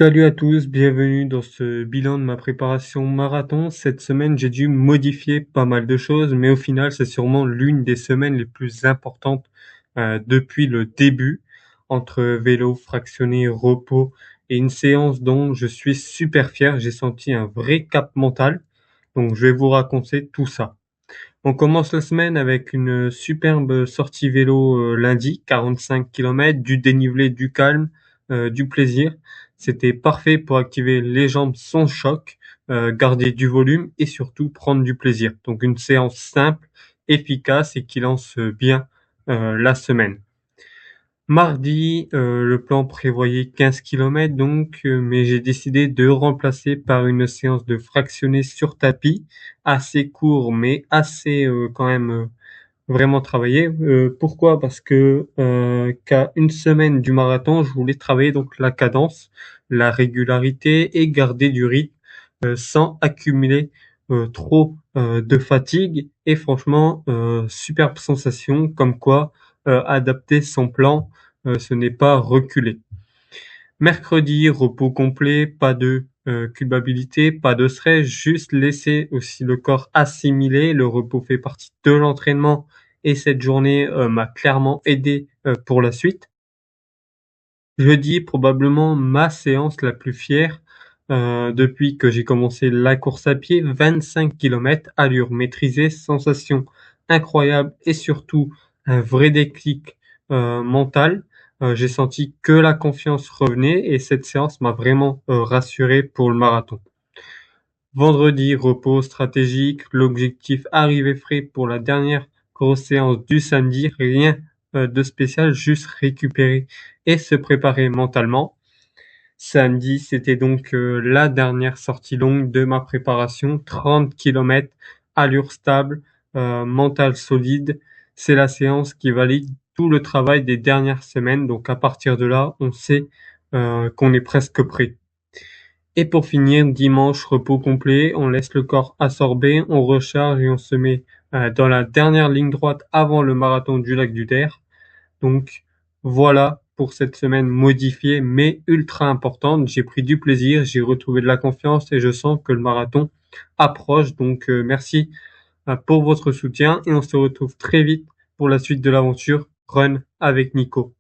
Salut à tous, bienvenue dans ce bilan de ma préparation marathon. Cette semaine, j'ai dû modifier pas mal de choses, mais au final, c'est sûrement l'une des semaines les plus importantes depuis le début, entre vélo, fractionné, repos et une séance dont je suis super fier. J'ai senti un vrai cap mental, donc je vais vous raconter tout ça. On commence la semaine avec une superbe sortie vélo lundi, 45 km, du dénivelé, du calme, du plaisir. C'était parfait pour activer les jambes sans choc, garder du volume et surtout prendre du plaisir. Donc une séance simple, efficace et qui lance bien la semaine. Mardi, le plan prévoyait 15 kilomètres donc, mais j'ai décidé de remplacer par une séance de fractionné sur tapis, assez court mais assez quand même vraiment travaillé. Pourquoi? Parce que qu'à une semaine du marathon, je voulais travailler donc la cadence, la régularité et garder du rythme sans accumuler trop de fatigue. Et franchement, superbe sensation, comme quoi adapter son plan, ce n'est pas reculer. Mercredi, repos complet, pas de culpabilité, pas de stress, juste laisser aussi le corps assimiler. Le repos fait partie de l'entraînement et cette journée m'a clairement aidé pour la suite. Jeudi, probablement ma séance la plus fière depuis que j'ai commencé la course à pied, 25 kilomètres, allure maîtrisée, sensation incroyable et surtout un vrai déclic mental. J'ai senti que la confiance revenait et cette séance m'a vraiment rassuré pour le marathon. Vendredi, repos stratégique, l'objectif arriver frais pour la dernière grosse séance du samedi, rien de spécial, juste récupérer et se préparer mentalement. Samedi, c'était donc la dernière sortie longue de ma préparation, 30 kilomètres, allure stable, mental solide. C'est la séance qui valide tout le travail des dernières semaines, donc à partir de là, on sait qu'on est presque prêt. Et pour finir, dimanche, repos complet, on laisse le corps absorber, on recharge et on se met dans la dernière ligne droite avant le marathon du lac du Der. Donc voilà pour cette semaine modifiée mais ultra importante. J'ai pris du plaisir, j'ai retrouvé de la confiance et je sens que le marathon approche. Donc merci pour votre soutien et on se retrouve très vite pour la suite de l'aventure Run avec Nico.